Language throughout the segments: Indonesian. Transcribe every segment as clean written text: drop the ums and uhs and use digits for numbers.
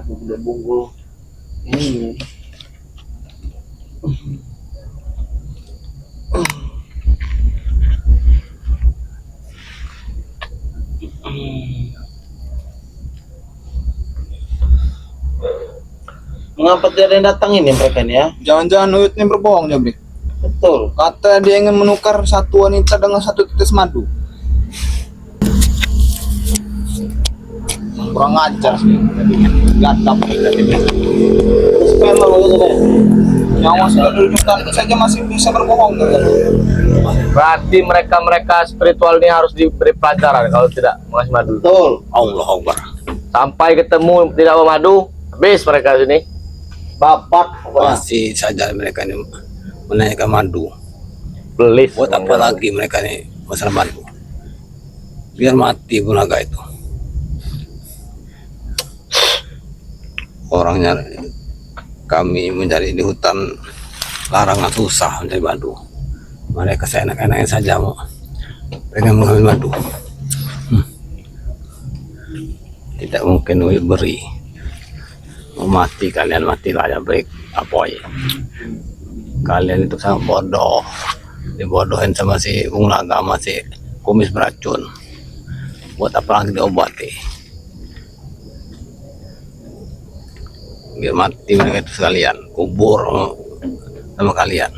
udah bungkul ini. Mengapa tidak ada yang datang ini mereka nih ya? Jangan-jangan Uyut ini berbohong, Jabrik. Betul. Kata dia ingin menukar satu wanita dengan satu tetes madu. Kurang ajar sih. Gatap kita ini. Supaya mau gitu deh. Nyawa sudah 2 juta saja masih bisa berbohong. Berarti mereka spiritual ini harus diberi pelajaran kalau tidak mengasih madu. Betul. Allah Akbar. Sampai ketemu tidak memadu, habis mereka sini. Bapak pokoknya. Masih saja mereka ini menaikkan madu. Belis. Buat apa lagi mereka ini masalah madu? Biar mati Bulaga itu. Orangnya kami mencari di hutan larangan susah mencari madu. Mereka seenak-enaknya saja mau pengen mengambil madu. Tidak mungkin Uyut beri. Mau mati kalian matilah ya break apoy. Kalian itu sangat bodoh. Dibodohin sama si Bulaga masih kumis beracun. Buat apa lagi diobati? Biar mati mereka itu sekalian, kubur sama kalian.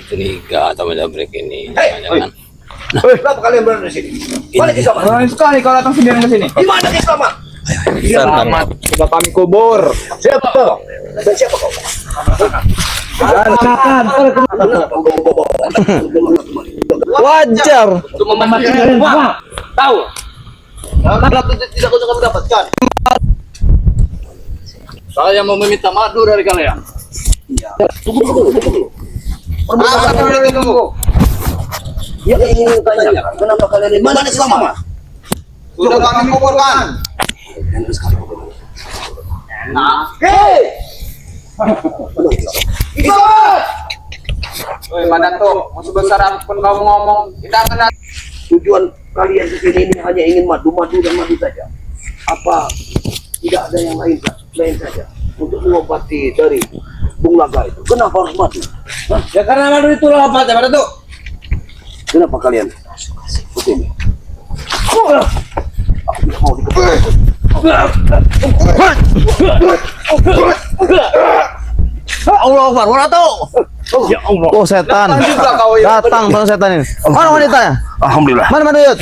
Curiga sama Jabrik ini. Jangan. Kenapa kalian berada di sini? Balik ke sana. Berani sekali kalau datang sendirian ke sini. Di mana Islam? Selamat. Sudah kami kubur. Siapa kau? Dan siapa kau? Wajar. Untuk memastikan semua. Tahu? Tidak usah kamu dapatkan. Saya mau meminta madu dari kalian. Tunggu. Perbuatan kalian tunggu. Ya ingin tanya, kenapa kalian ini? Mana Islam? Sudah kami kuburkan. Hei! Islam! Woi, mana tuh? Musuh besar apapun kamu ngomong, kita akan Tujuan kalian ke sini ini hanya ingin madu dan madu saja. Apa tidak ada yang lain saja untuk mengobati dari Bulaga itu? Kenapa harus madu? Hah? Ya karena madu itu lah apa pada tuh? Kenapa kalian begini? Aku tidak mau dikepung. Allah Akbar, mana tahu? Ya Allah. Oh setan. Datang bang setan ini. Mana wanitanya? Alhamdulillah. Mana Uyut?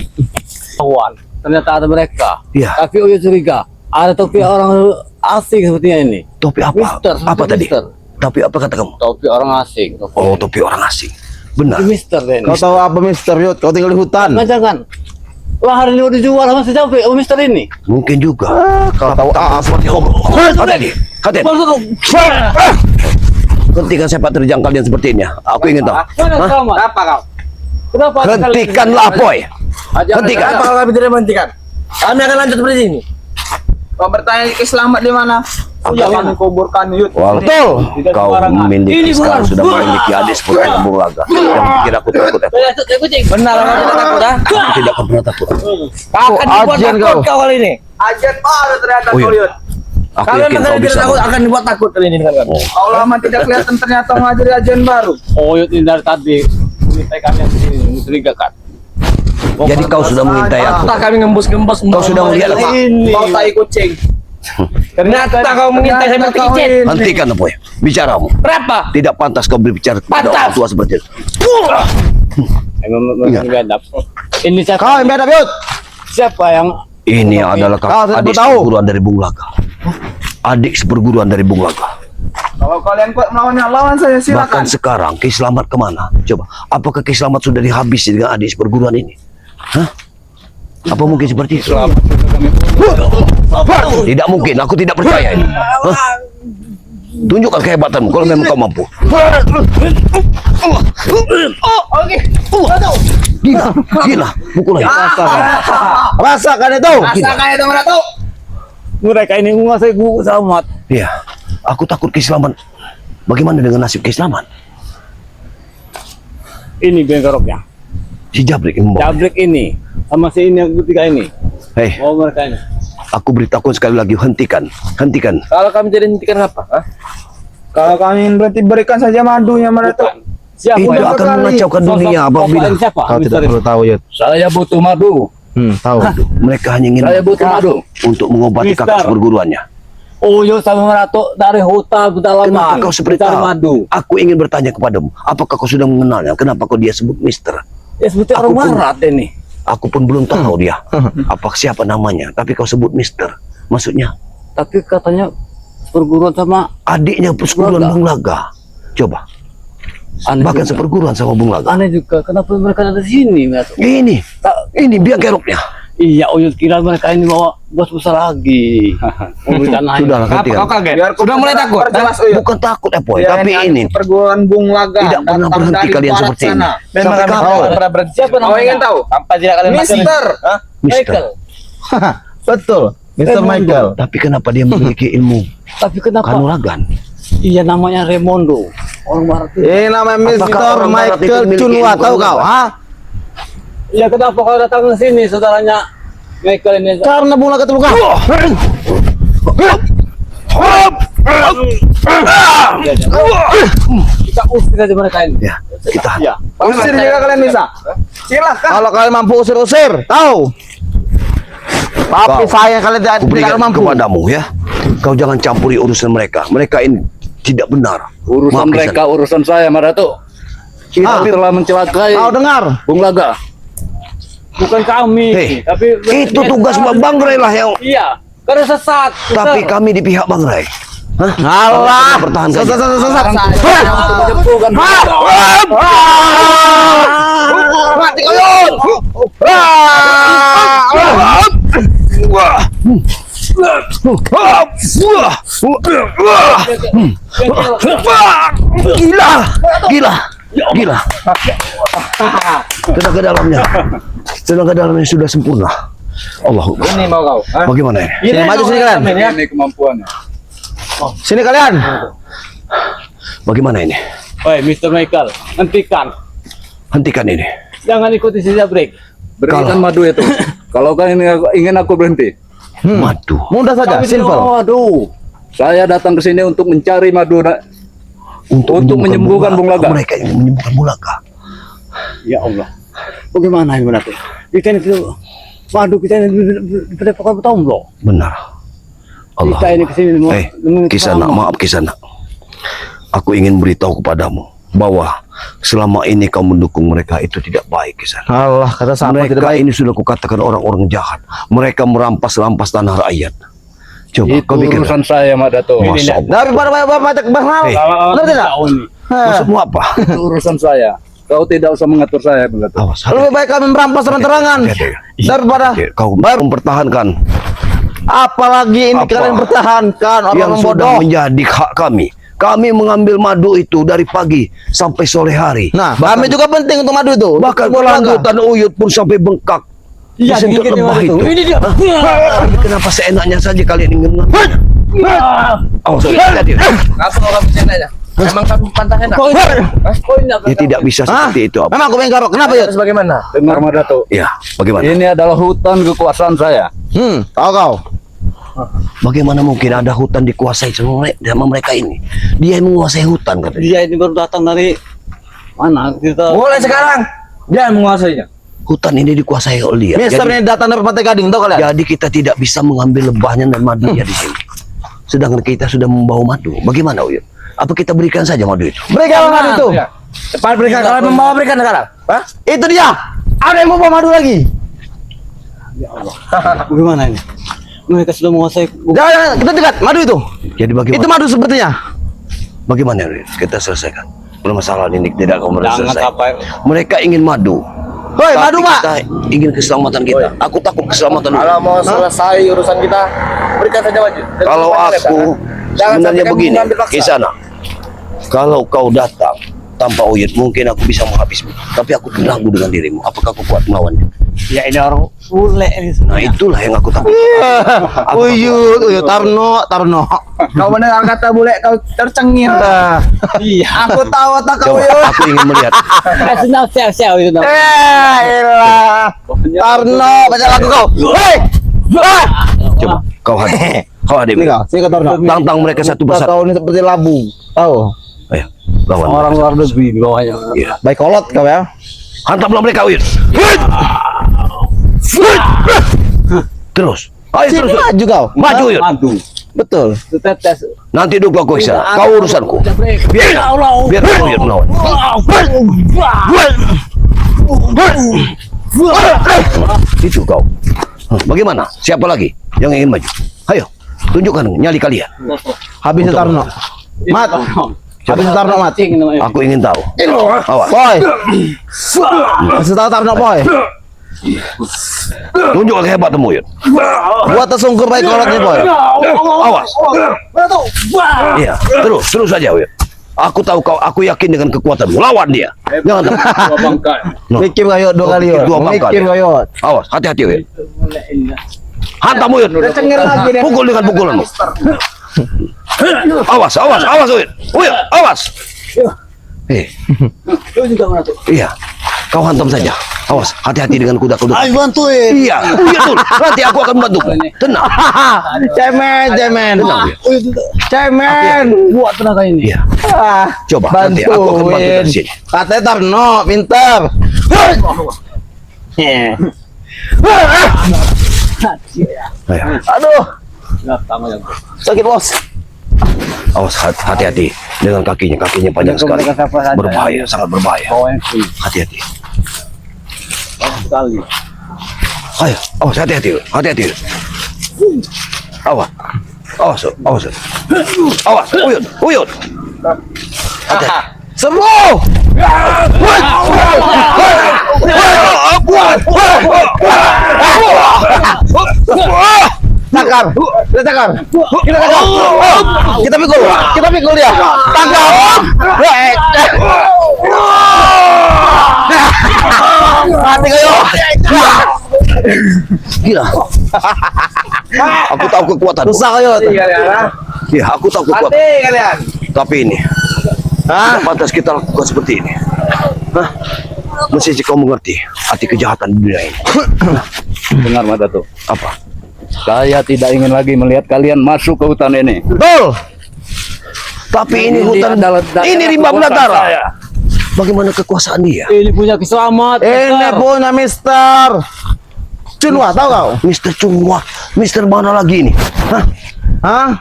Kawan, ternyata ada mereka. Iya. Tapi Uyut curiga ada topi orang asing sepertinya ini. Topi apa? Mister, Apa tadi? mister. Topi apa kata kamu? Topi orang asing. Oh, topi orang asing. Benar. Mister deh. Kau tahu apa Mister Yud? Kau tinggal di hutan. Jangan. Wah hari ini udah dijual sama si Javi, Mister ini. Mungkin juga. Kau tahu seperti kamu. Katen. Hentikan sepak terjang kalian seperti ini. Aku ingin tahu. Apa kau? Kenapa? Hentikanlah, boy. Hentikan. Kenapa kalau kami tidak menghentikan? Kami akan lanjut seperti ini. Kau bertanya Ki Selamat di mana? Sudah kami kuburkan Uyut. Betul. Kau memiliki sekarang sudah memiliki adik seperti Bulaga. Yang pikir aku takut. Benar, kamu tidak takut ah? Aku tidak akan pernah takut. Akan dibuat ajen takut kau kali ini. Ajen baru ternyata Oh, iya. kau Uyut. Aku Kalian yakin menteri kau tidak bisa. takut akan dibuat takut kali ini kan? Kau lama tidak kelihatan ternyata mengajari ajen baru. Oh, Uyut ini dari tadi mengintai kalian di sini, mencurigakan. Jadi kau sudah mengintai aku. Entah kami ngembus-ngembus. Kau sudah melihat apa? Ini. Kau tai kucing. Ternyata kau mengintai saya seperti kicit. Hentikan, boy. Bicaramu. Berapa? Tidak pantas kau berbicara kepada Pantas. orang tua seperti itu. Emang biadab. Ini siapa? Kau yang beda Yud. Siapa yang Ini adalah Kau tidak adik tahu. seperguruan dari Bulaga. Adik seperguruan dari Bulaga. Kalau kalian kuat melawannya, lawan saya silakan. Bahkan sekarang Ki Slamet kemana? Coba, apakah Ki Slamet sudah dihabisi dengan adik seperguruan ini? Hah? Apa mungkin seperti itu? Tidak mungkin, aku tidak percaya ini. Hah? Tunjukkan kehebatanmu kalau memang kau mampu. Gila, gila, pukul lagi. Rasakan itu. Rasakan itu mana tuh? mereka ini menguasai Guru Slamet? Iya, aku takut Ki Slamet. Bagaimana dengan nasib Ki Slamet? Ini bengkeroknya. Si Jabrik yang membawa. Jabrik ini sama si ini yang ketiga ini. Hei, Mau mereka ini. aku beritahu sekali lagi, hentikan. Hentikan. Kalau kami jadi hentikan apa? Hah? Kalau kami berarti berikan saja madunya Madatuk. Siapa Itu yang akan mengacaukan dunia apabila siapa? Kau tidak perlu tahu ya. Saya butuh madu. Tahu. mereka hanya ingin Saya butuh madu. untuk mengobati Mister. kakak perguruannya. Oh, yo sama Merato dari hutan pedalaman. Kenapa kau seperti Mencari tahu? madu? Aku ingin bertanya kepadamu, apakah kau sudah mengenalnya? Kenapa kau dia sebut Mister? Ya seperti Aku orang pun- Barat ini. Aku pun belum tahu dia. Apa siapa namanya? Tapi kau sebut Mister. Maksudnya Tapi katanya perguruan sama adiknya perguruan Bung Laga. Coba. aneh Bahkan juga. seperguruan sama Bung Laga. Aneh juga. Kenapa mereka ada di sini, Merato? Ini biar keroknya. Iya, Uyut kira mereka ini bawa bos besar lagi. Memberikan air. Sudahlah, Kau hentikan. kaget? Sudah mulai takut? Jelas, Uyut. Bukan takut Apoy, Ya, tapi ini perguruan Bung Laga tidak pernah datang berhenti dari kalian barat seperti ini. sana. Sampai kapan? pernah berhenti. Siapa Kau ingin tahu? Sampai tidak kalian Mister. Mister. Betul. Mr. Michael. Tapi kenapa dia memiliki ilmu Tapi kenapa? kanuragan? Iya namanya Raimondo. Orang Barat itu. Ini namanya Apakah Mr. orang Barat itu Michael memiliki Chunwa, ilmu tahu kau? kanuragan? Hah? Iya kenapa kau datang ke sini, saudaranya Michael ini? Karena Bung Laga terbuka. Kita usir saja mereka ini. Ya, kita Iya. Usir juga kalian bisa. Silakan. Kalau kalian mampu usir-usir, tahu. Tapi Kau- saya kalian tidak berikan mampu. kepadamu ya. Kau jangan campuri urusan mereka. Mereka ini tidak benar. Urusan Maaf, mereka, urusan saya, Madatuk. Kita telah mencelakai Kau dengar? Bung Laga. Bukan kami, Hei, tapi itu tugas Bang Ray lah yang. Iya, karena sesat. Tapi kami di pihak Bang Ray. Hah? Allah. Pertahankan. Sesat. Menyembuhkan Mati kalian. Gila, gila, gila. Tenaga dalamnya sudah sempurna. Allahumma. Ini mau kau. Hah? Bagaimana ini? Sini maju sini kalian. ini kemampuannya. Sini kalian. Bagaimana ini? Oi, Mr. Michael, hentikan. Hentikan ini. Jangan ikuti saja break. Berikan madu itu. Kalau kalian ingin aku berhenti, Madu. Mudah saja, simple. Aduh. saya datang ke sini untuk mencari madu Untuk menyembuhkan Bung Laga. Mereka ingin menyembuhkan Bung Laga. Ya Allah. Bagaimana ini berarti? Kita ini waduh kita ini berdepok tombol. Benar. Allah. Kita ini kesini mau Kisana, maaf Kisana. Aku ingin beritahu kepadamu bahwa selama ini kau mendukung mereka itu tidak baik Kisana. Allah, kata sama tidak Mereka baik. ini sudah kukatakan orang-orang jahat. Mereka merampas-rampas tanah rakyat. Coba Itu kau pikir. urusan saya, Madatuk. Masya Allah. Daripada bapak bahal. Hei, Benar tidak? maksudmu apa? Itu urusan saya. Kau tidak usah mengatur saya, Madatuk. Awas, Lebih baik kami merampas terang-terangan daripada kau mempertahankan apalagi ini Apa? kalian pertahankan yang orang sudah bodoh. menjadi hak kami. Kami mengambil madu itu dari pagi sampai sore hari. Nah, kami juga penting untuk madu itu. Bahkan Bung Laga. kelanjutan Uyut pun sampai bengkak. Iya, Disentuh dikit lebah itu. Ini dia. Tapi kenapa seenaknya saja kalian ingin mengambil? Awas, hati-hati. Ngapa kau kamu aja? Emang kamu pantangin Kau ini apa? Ya tidak bisa Hah? seperti itu. Apa? Memang aku pengen garuk. Kenapa ya? Terus bagaimana? Dengar, Madatuk. Ya, bagaimana? Ini adalah hutan kekuasaan saya. Tahu kau? Bagaimana mungkin ada hutan dikuasai sama mereka ini? Dia yang menguasai hutan katanya. Dia ini baru datang dari mana? Kita Mulai sekarang dia yang menguasainya. Hutan ini dikuasai oleh dia. Mister Jadi, ini datang dari Pantai Gading, tahu kalian? jadi kita tidak bisa mengambil lebahnya dan madunya di sini. Sedangkan kita sudah membawa madu. Bagaimana Uyut? Apa kita berikan saja madu itu? Berikan madu itu. Ya. Cepat berikan kalau membawa berikan sekarang. Hah? Itu dia. Ada yang mau bawa madu lagi. bagaimana ini? Mereka sudah menguasai. Jangan, kita dekat madu itu. Jadi bagaimana? Itu madu sepertinya. Bagaimana Uyut? Kita selesaikan. Permasalahan ini tidak akan Jangan selesai. sampai. Mereka ingin madu. Hoi, Tapi madu, Pak. kita ingin keselamatan kita. Aku takut keselamatan. Kalau mau selesai urusan kita, berikan saja maju. Kalau aku sebenarnya begini, mengambil paksa. Kisana. Kalau kau datang tanpa Uyut mungkin aku bisa menghabismu. Tapi aku ragu dengan dirimu. Apakah aku kuat melawannya? Ya ini orang bule ini. Nah itulah yang aku takut. Uyut, Tarno. Kau mendengar kata bule kau tercengir. Iya. Aku tahu otak kau Coba, Uyut. aku ingin melihat. Senang sel itu. Elah. Tarno, baca lagu kau. Hei. Coba, kau hadir. Kau hadir. Ini kau, sini kau Tarno. Tantang mereka satu persatu. Kau ini seperti labu. Tahu? Ayo, lawan. Orang luar negeri di bawahnya. Iya. Baik kolot kau ya. Hantamlah mereka, Uyut. Terus. Ayo Sini terus. maju kau. Maju, Uyut. Mantu. Betul. Tetes. Nanti dulu aku bisa. Kau urusanku. Biar Uyut melawan. Itu kau. Bagaimana? Siapa lagi yang ingin maju? Ayo, tunjukkan nyali kalian. Habis Tarno. Mat. Habis Tarno mat. Aku ingin tahu. Awas. Boy. Kasih tahu Tarno boy. Tunjukkan kehebatanmu, Uyut. Buat tersungkur baik kolotnya boy. Awas. Iya, terus saja, Uyut. Aku tahu kau, aku yakin dengan kekuatanmu. Lawan dia. Jangan takut. No. Mikir kau yuk 2 kali yuk. Dua pangkat. Mikir kau yuk. Awas, hati-hati, Uyut. Hantam, Uyut. Pukul dengan pukulanmu. Awas, Uyut. Uyut, awas. Iya, kau hantam saja. Awas, hati-hati dengan kuda-kuda. Ayo bantuin. Iya, betul. Nanti aku akan membantu. Tenang. Cemen. Tenang, Uyut. Cemen. Buat tenaga ini. Iya. Ah, Coba, nanti aku akan bantu dari sini. Katanya Tarno, pinter. Ayo. Aduh, Tanggal yang sakit bos. Awas, hati-hati dengan kakinya panjang sekali. Berbahaya, sangat berbahaya. bawah yang free. Hati-hati. Sekali. Ayo, awas, hati-hati. Awas, Uyut. Hati-hati. Sembuh. Takar. Kita pikul dia. Tangkap. Mati kayo. Gila. Aku tahu kekuatan. Susah kayo. Iya, aku tahu kekuatan. Kalian. Tapi ini, tidak pantas kita lakukan seperti ini. Hah? Mesti kau mengerti arti kejahatan di dunia ini. Dengar Mat Datuk. Apa? Saya tidak ingin lagi melihat kalian masuk ke hutan ini. Betul. Tapi ini hutan, ini rimba belantara. Bagaimana kekuasaan dia? Ini punya keselamat. Ini punya Mister Chunwa, tahu kau? Mister Chunwa, Mister mana lagi ini? Hah? Hah?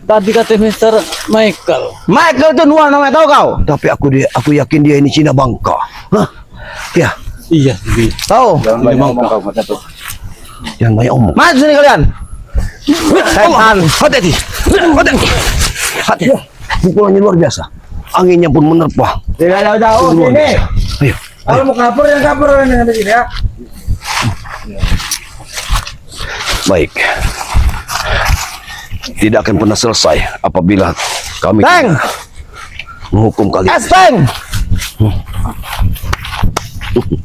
Tadi kata Mr. Michael. Michael Chunwa namanya, tahu kau? Tapi aku yakin dia ini Cina Bangka. Hah? Ya, Iya. Tahu? Jangan banyak ngomong kau Mat Datuk. jangan banyak omong. Maju sini kalian. Setan. Hati-hati. Pukulannya luar biasa. Anginnya pun menerpa. Tidak jauh-jauh Luar sini. biasa. Ayo. Kalau mau kabur yang kabur yang di sini ya. Baik. Tidak akan pernah selesai apabila kami Teng. menghukum kalian. Teng.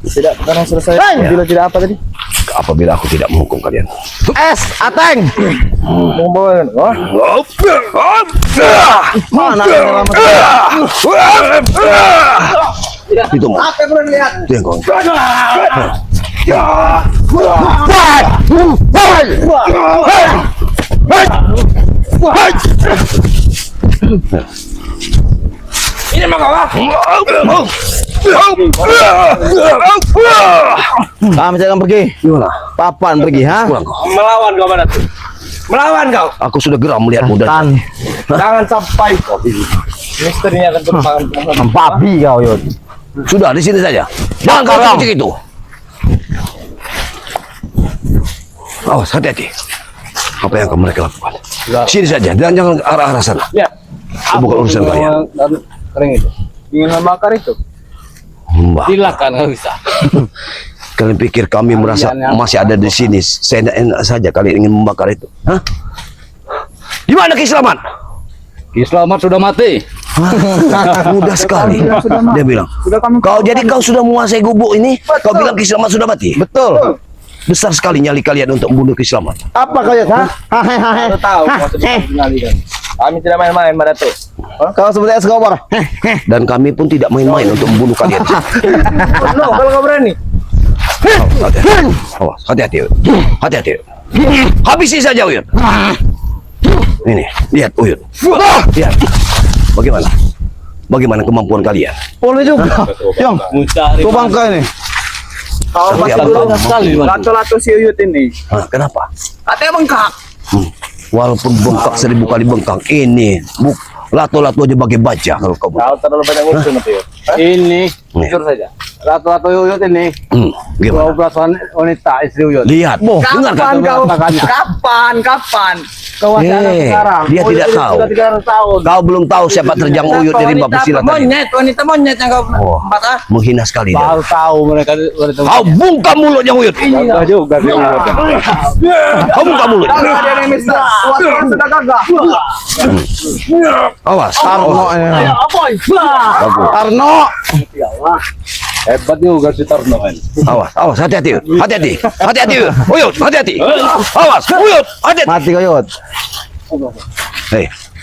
Tidak pernah selesai. Teng. Bila tidak apa tadi? Apabila aku tidak menghukum kalian. Ateng. Mau bawa Mana Itu mau. apa yang lihat? Itu yang kau. Ini mah kalah. Kami jangan pergi. Gimana? Papan pergi, ha? Pulang kau. Melawan kau Mat Datuk. Melawan kau. Aku sudah geram melihatmu dan Tan. Jangan sampai kau. Misterinya akan berpangan. Babi kau, Yud. sudah di sini saja. Jangan kau kucing itu. Awas, hati-hati. Apa yang akan mereka lakukan? Sini saja, dan jangan ke arah-arah sana. Ya. Bukan urusan kalian. Kering itu. Ingin membakar itu. Mbak, Silakan nggak bisa. kalian pikir kami merasa masih ada di sini? Saya enak saja kalian ingin membakar itu. Hah? Di mana Ki Slamet? Ki Slamet sudah mati. Mudah sekali. Dia bilang, kau sudah menguasai gubuk ini. Kau bilang Ki Selamat sudah mati. Betul. Besar sekali nyali kalian untuk membunuh Ki Selamat. Apa kalian? Baru tahu maksud pengendalikan. Kami tidak main-main Madato. Kau seperti Escobar. Dan kami pun tidak main-main untuk membunuh kalian. No, kalau kau berani. Awas, hati-hati. Hati-hati. Habisi saja Uyut. Ini, lihat Uyut. Lihat. Bagaimana? Bagaimana kemampuan kalian? Boleh juga. Yang, tuh bangka ini. Kau Bagi pasal apa? dulu. Lato-lato si Uyut ini. Hah, kenapa? Katanya bengkak. Walaupun bengkak 1000 kali bengkak, ini lato-lato aja bagi baja kalau kau. Kau terlalu banyak urusan Uyut. Ini jujur saja. Lato-lato Uyut ini. Gimana? 12 wanita istri Uyut. Lihat, dengarkan. Kapan? Kau masih anak Eh, sekarang. dia tidak tahu. Sudah 300 tahun. Kau belum tahu siapa terjang Uyut dari bab silat tadi. Wanita monyet yang kau Oh, menghina sekali dia. baru tahu mereka wanita. Kau buka mulutnya Uyut. Gagah juga sih Uyut. Kau buka mulutnya. Dia ini mister. Sudah gagah. Awas. Tarno ini. Bagus. Tarno. Hebat juga si Tarno kan. Awas, hati-hati. Hati-hati. Hati-hati. Uyut, hati-hati. Awas, Uyut, hati-hati. Mati kau Yud.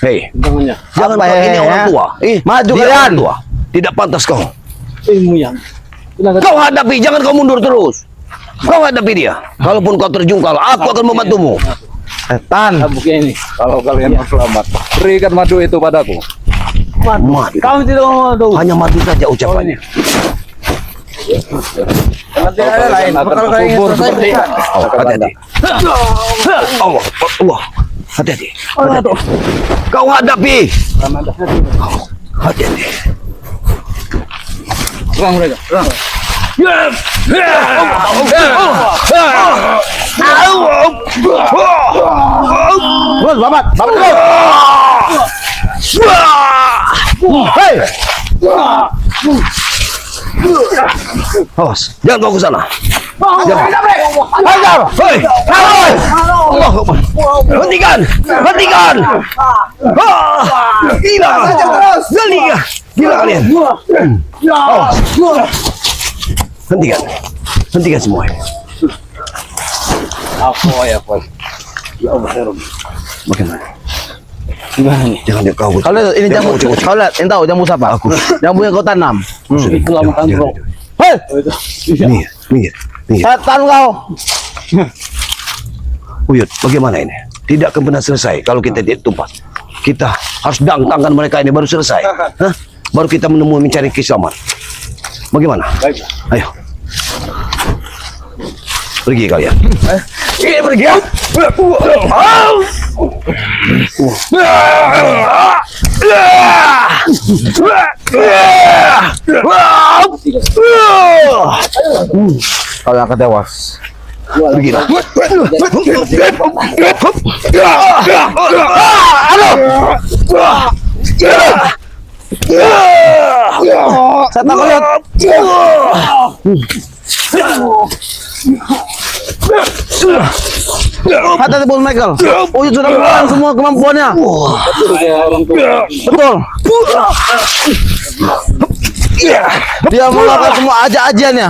Hei. Jangan Apa, kau ini ya? orang tua. Maju Dia kalian. orang tua. Tidak pantas kau. Ilmu yang. Kau hadapi, jangan kau mundur terus. Kau hadapi dia. Kalaupun kau terjungkal, aku akan membantumu. Setan. Bukti ini. Kalau kalian mau selamat, berikan madu itu padaku. Madu. Kamu tidak mau tahu. Hanya madu saja ucapannya. Nanti ada lain. Kalau kalian ingin Kubur selesai seperti berikan. Hati-hati. Allah, Allah. Hati-hati. Hati-hati. Kau hadapi. Hati-hati. Serang mereka. Serang. Bos, babat. Babat kau. Hei. Awas, jangan kau ke sana. Jangan. Hajar. Hei, hei. Allah, hentikan, hentikan. Gila, gila, gila kalian. Awas. Hentikan, hentikan semua. Apa ya, Bos? Ya Allah, ya Rabbi. Bagaimana? Gimana nih? Jangan dia kau. Kau lihat ini jambu. Kau lihat, ini tahu jambu siapa? Aku. Jambu yang kau tanam. Itu lama kan bro. Hei, Minggir, minggir, minggir. setan kau. Uyut, bagaimana ini? Tidak akan pernah selesai kalau kita tidak tumpah. Kita harus dangkangkan mereka ini baru selesai. Hah? Baru kita mencari Ki Selamat. Bagaimana? Baik. Ayo. Pergi kalian. Ini pergi ya. Kau yang akan tewas. Pergilah. Setan kau lihat. Hati-hati Bos Michael. Uyut sudah mengulang semua kemampuannya. Betul. Dia melakukan semua aja-ajiannya.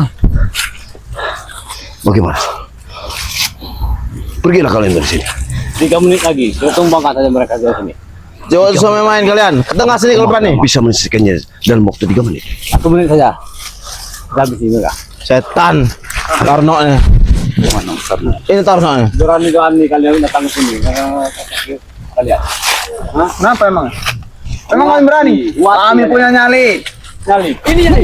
Bagaimana? Pergilah kalian dari sini. 3 menit lagi. Kita tumbangkan aja mereka dari sini. Jangan sampai main kalian. Ke tengah sini kalau berani. Bisa menyelesaikannya dalam waktu 3 menit. 1 menit saja. Habis ini mereka. Setan. Tarno nya. Ini Tarno nya. Berani-berani kalian datang ke sini. Kalian. Kenapa emang? Emang kalian berani? Kami punya nyali. Nyali. Ini nyali.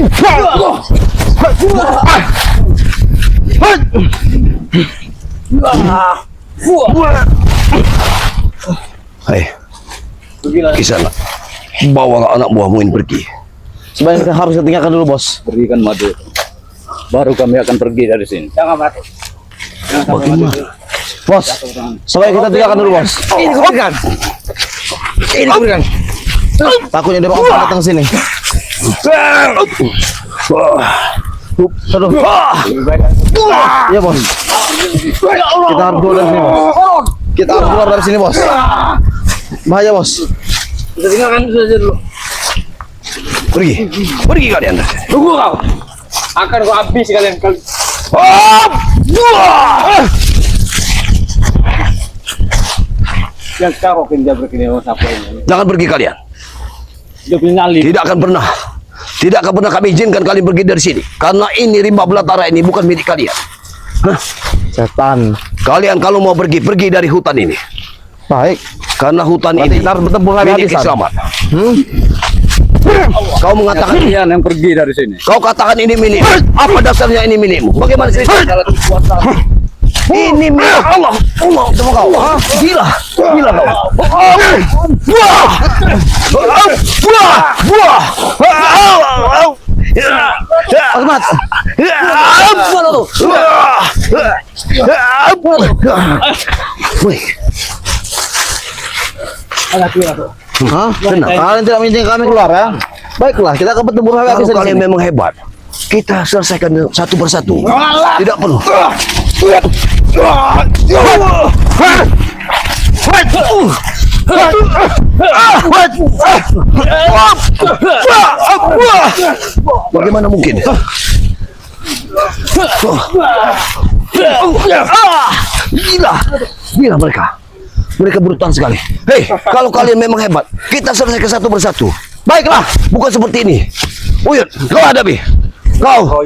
Hei, Ki Selamat. Bawa anak buahmu ini pergi. Sebaiknya kita harus tinggalkan dulu Bos. Berikan madu itu. Baru kami akan pergi dari sini. Jangan mati. Bagaimana? Bos. Sebaiknya kita tinggalkan dulu Bos. Ini kuberikan. Ini kuberikan. Takutnya dia bakal datang sini. Aduh. Iya Bos. Kita harus keluar dari sini Bos. Kita harus keluar dari sini Bos. Bahaya Bos. Kita tinggalkan dulu. Pergi kalian. Tunggu kau. Akan gua habis kalian. Yang kau kerja begini siapa ini? Jangan pergi kalian. Dia punya nyali. Tidak akan pernah kami izinkan kalian pergi dari sini. Karena ini rimba belantara ini bukan milik kalian. Setan. Kalian kalau mau pergi dari hutan ini. Baik. Karena hutan Nanti ini kita harus bertempur lagi milik habisan. Islam. Kau mengatakan Kalian yang pergi dari sini. kau katakan ini milik. Apa dasarnya ini milikmu? Bagaimana ceritanya? Ini milik Allah. Allah sama kau. Gila kau. Ahmad. Hah? Kalian tidak mengizinkan kami keluar ya? Baiklah, kita akan bertempur lagi Kalau habisan di kalian sini. memang hebat, kita selesaikan satu persatu. Tidak perlu. Bagaimana mungkin? Gila mereka. Mereka brutal sekali. Hei, kalau kalian memang hebat, kita selesaikan satu persatu. Baiklah, bukan seperti ini. Uyut, kau hadapi. Kau,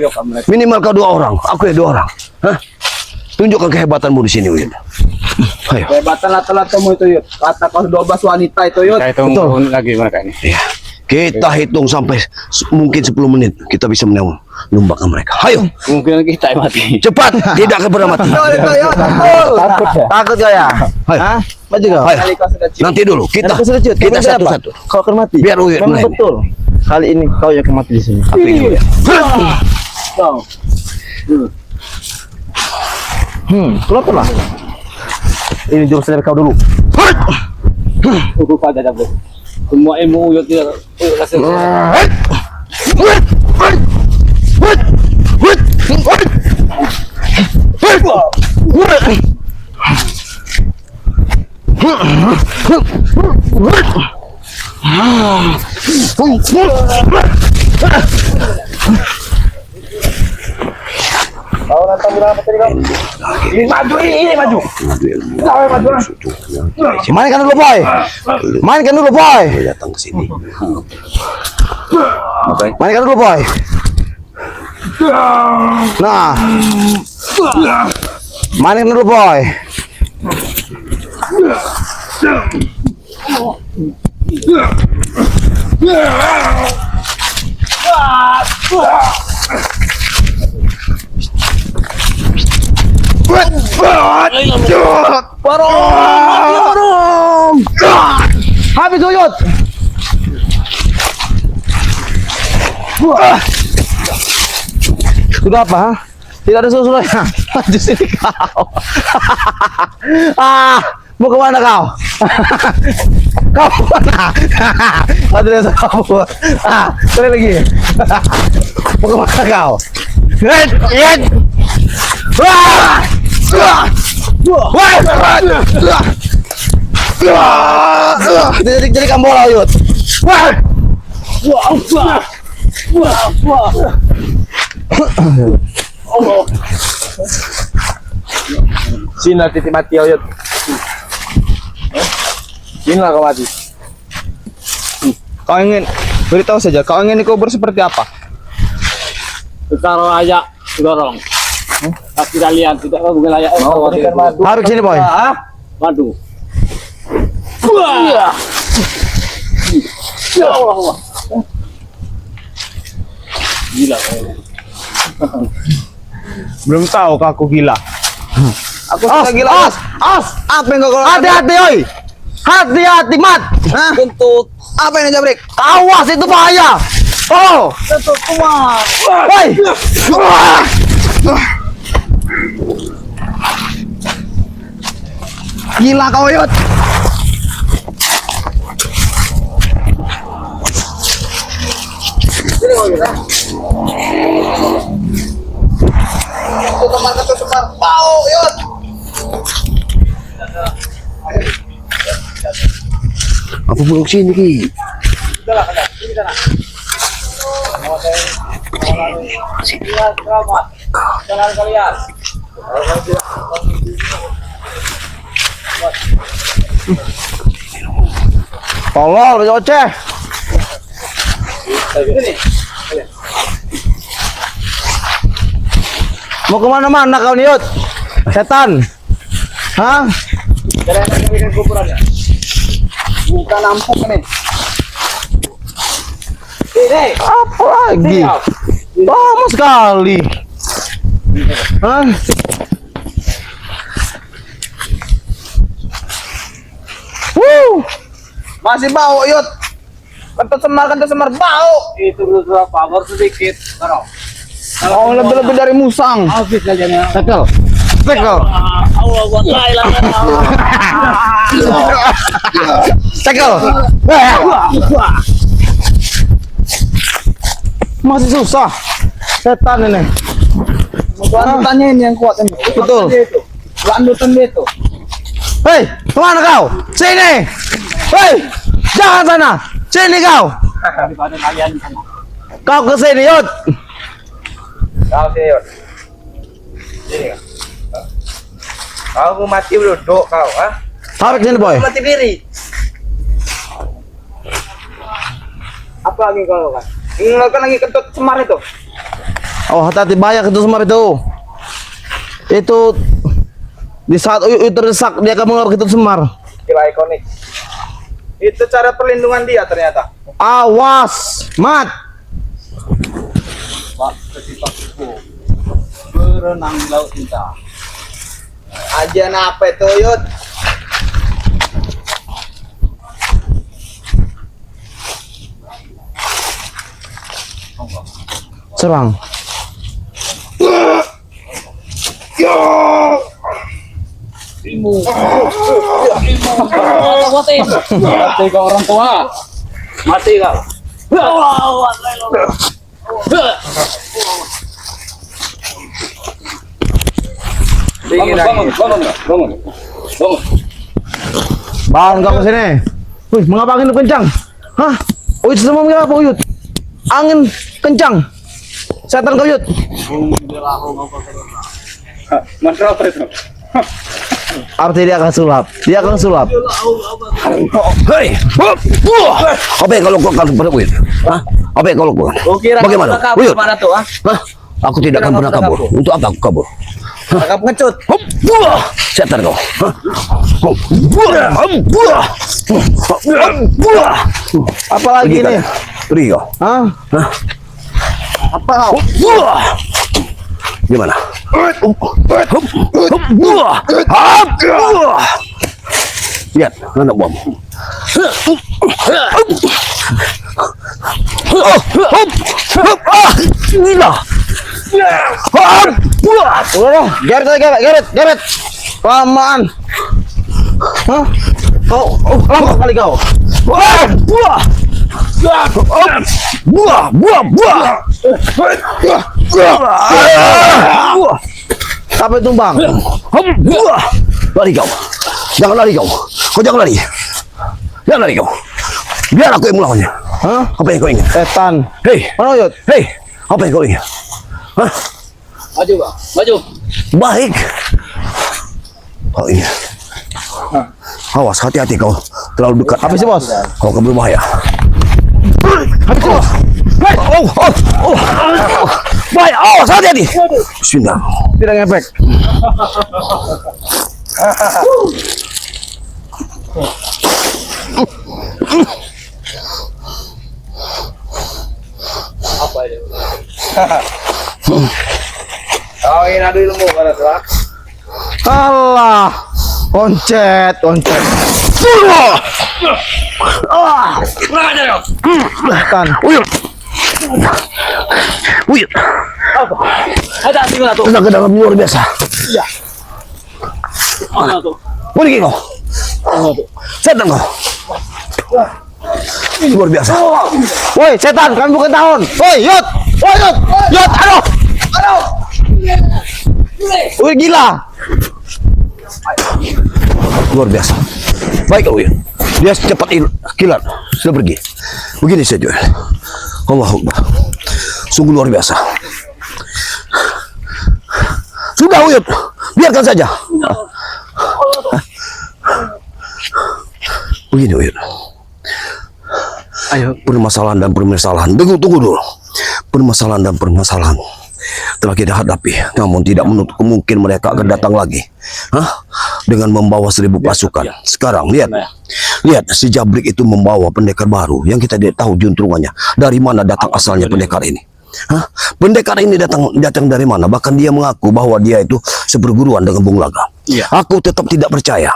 minimal kau 2 orang, aku ya 2 orang. Hah? Tunjukkan kehebatanmu di sini, Uyut. Ayo. Hebatan lata-latamu itu Yud. Kata kau 12 wanita itu Yud. Kita hitung lagi mereka ini. Iya. Kita hitung sampai mungkin 10 menit. Kita bisa menumbangkan mereka. Ayo, Mungkin kita yang mati. cepat. Tidak akan pernah mati. Takut ya? Takut kau ya? Ayo. Hah? Maju kau. Ayo. Kali kau sudah cium. Nanti dulu. Kita Nanti sudah cut. kita Tapi kenapa? satu-satu. Kau akan mati. Biar Uyut Memang mulai. betul. Kali ini kau yang akan mati di sini. Keluarlah. Ini jurus dari kau dulu. Cukup aja Jabrik. Semua ilmu Uyut dia. Uyut kasih. Mainkan dulu boy. Mainkan dulu boy. Datang ke sini. Mainkan dulu boy. Nah. Mainkan dulu boy. Habis Uyut. Sudah apa? Ha? Tidak ada susulnya. Maju sini kau. Mau kemana kau? Kau mana? Maju desa kau. Sekali lagi. Mau kemana kau? Jadi kambola Uyut. Sini titik mati Yud. Sini kau mati. Kau ingin beritahu saja, kau ingin dikubur seperti apa? Sekarang aja dorong. Tapi kalian tidak mungkin layak. Harus sini boy. Madu. Gila. Belum tahu kau aku gila. Aku sudah gila. Apa yang kau hati-hati oi. Hati-hati mat. Kentut. Apa ini Jabrik? Awas itu bahaya. Oh. Kentut semua. Woi. Gila kau Yud. Kentut semar. Pau Yud. Apa buruk sini ki? Selamat. Jalan kalian. Tolol, baca oceh. Mau kemana-mana kau nih, Yud? Setan. Hah? Jalan kami ke kuburannya. Bukan nampung ini. Ini. Apa lagi? Lama sekali. Hah? Masih bau, Yud. Kentut semar bau. Itu dulu power sedikit. Taruh. Oh, lebih-lebih dari musang. Habis kalian. Tekel. Tekel. Allah buat Thailand. Tekel. Masih susah. Setan ini. Landutannya ini yang kuat ini. Betul. Landutan dia itu. Hei, kemana kau? Sini. Hei, jangan sana. Sini kau. Daripada kalian sana. Kau ke sini, Yud. Kau sini, Yud. Sini kau. Kau mati duduk kau, ah? Tarik sini, boy. Mati diri. Apa lagi kau kan? Kan lagi kentut semar itu. Oh, hati-hati bahaya itu semar itu. Itu di saat Uyut terdesak dia akan mengeluarkan itu semar. Gila ikonik. Itu cara perlindungan dia ternyata. Awas, Mat. Berenang di laut cinta. Ajian apa itu, Yud? Serang. Mati kau orang tua. Mati kau. Bangun. Bangun kau ke sini. Wih, mengapa angin kencang? Hah? Uyut semua mengapa Uyut? Angin kencang. Setan kau Uyut. Mantra apa itu? Artinya dia akan sulap. Dia akan sulap. Hei, apa yang kau lakukan kepada Uyut? Hah? Apa yang kau lakukan? Bagaimana? Uyut? Mana tuh, ah? Hah? Aku tidak akan pernah kabur. Untuk apa aku kabur? Agak pengecut. Setan kau. Apalagi ini? Pergi kau. Hah? Apa kau? Gimana? Lihat, anak bom. Gila. Geret. Lamaan. Hah? Kau, lama kali kau. Sampai tumbang. Lari kau. Jangan lari kau. Kau jangan lari. Jangan lari kau. Biar aku yang melawannya. Hah? Apa yang kau ingin? Setan. Hei, Mana Uyut? hei, apa yang kau ingin? Hah? Maju, Bang. Maju. Baik. Kau ingin? Awas, hati-hati kau. Terlalu dekat. Apa sih, Bos? Kau akan berbahaya. Habis kau. Baik, awas, hati-hati. Bismillah. Tidak ngefek. Oh, ini ada ilmu pada tuh, ah. Allah. Oncet. Setan. Uyut. Ada di mana tuh? Tenaga dalam luar biasa. Mana tuh? Pergi kau. Setan kau. Luar biasa. Woi, setan, kami bukan tahun. Woi, Yud. Aduh. Wih, gila. Luar biasa. Baik kau Uyut. Dia cepat kilat. Sudah pergi. Begini saja. Allahu Akbar. Sungguh luar biasa. Sudah Uyut, biarkan saja. Begini Uyut. Ayo. Permasalahan dan permasalahan. Tunggu dulu. Permasalahan dan permasalahan telah kita hadapi, namun tidak menutup kemungkinan mereka akan datang lagi. Dengan membawa 1000 pasukan. Sekarang lihat si Jabrik itu membawa pendekar baru yang kita tidak tahu juntrungannya. Dari mana datang asalnya pendekar ini? Pendekar ini datang dari mana? Bahkan dia mengaku bahwa dia itu seperguruan dengan Bung Laga. Aku tetap tidak percaya.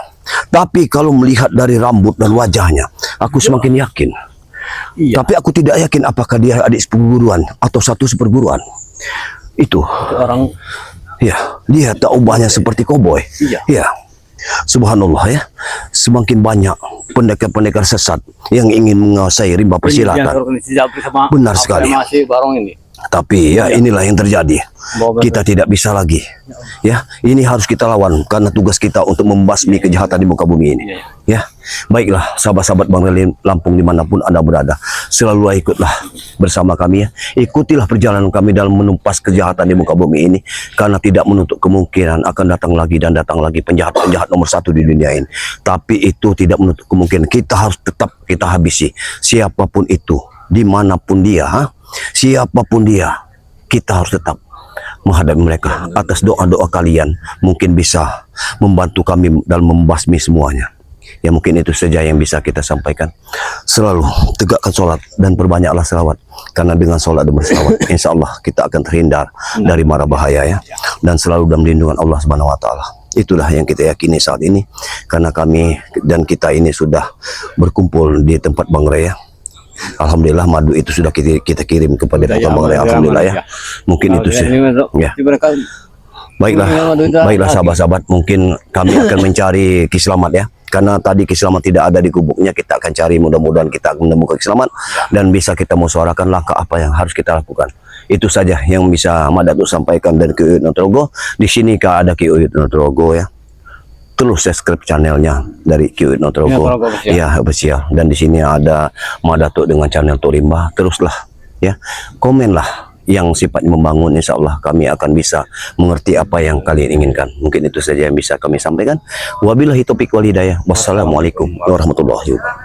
Tapi kalau melihat dari rambut dan wajahnya, aku semakin yakin. Tapi aku tidak yakin apakah dia adik seperguruan atau satu seperguruan. Itu Orang ya, dia tak ubahnya seperti koboi. Ya. Subhanallah ya. Semakin banyak pendekar-pendekar sesat yang ingin menguasai rimba persilatan. Benar sekali. Masih barong ini. Tapi ya inilah yang terjadi. Kita tidak bisa lagi. Ya, ini harus kita lawan karena tugas kita untuk membasmi kejahatan di muka bumi ini. Ya, baiklah sahabat-sahabat Bang Relin Lampung dimanapun Anda berada, selalu ikutlah bersama kami ya. Ikutilah perjalanan kami dalam menumpas kejahatan di muka bumi ini, karena tidak menutup kemungkinan akan datang lagi dan datang lagi penjahat-penjahat nomor 1 di dunia ini. Tapi itu tidak menutup kemungkinan kita harus tetap kita habisi siapapun itu, dimanapun dia. Siapapun dia, kita harus tetap menghadapi mereka. Atas doa-doa kalian mungkin bisa membantu kami dalam membasmi semuanya. Ya mungkin itu saja yang bisa kita sampaikan. Selalu tegakkan sholat dan perbanyaklah selawat, karena dengan sholat dan berselawat insya Allah kita akan terhindar dari mara bahaya ya. Dan selalu dalam lindungan Allah Subhanahu Wa Taala. Itulah yang kita yakini saat ini, karena kami dan kita ini sudah berkumpul di tempat Bang Ray ya. Alhamdulillah madu itu sudah kita kirim kepada Bang Ray. Alhamdulillah ya. Mungkin itu sih. Ya. Baiklah sahabat-sahabat, mungkin kami akan mencari Kislamat ya. Karena tadi Kislamat tidak ada di gubuknya, kita akan cari, mudah-mudahan kita akan menemukan Kislamat dan bisa kita musyawarahkan langkah apa yang harus kita lakukan. Itu saja yang bisa Madatuk sampaikan dari Ki Uyut Nugroho. Di sini ada Ki Uyut Nugroho ya. Terus subscribe channelnya dari Ki Uyut Nugroho ya, official. Dan di sini ada Madatuk dengan channel Torimba. Teruslah ya, komenlah yang sifatnya membangun. Insya Allah kami akan bisa mengerti apa yang kalian inginkan. Mungkin itu saja yang bisa kami sampaikan. Wabillahi taufiq wal hidayah. Wassalamualaikum warahmatullahi wabarakatuh.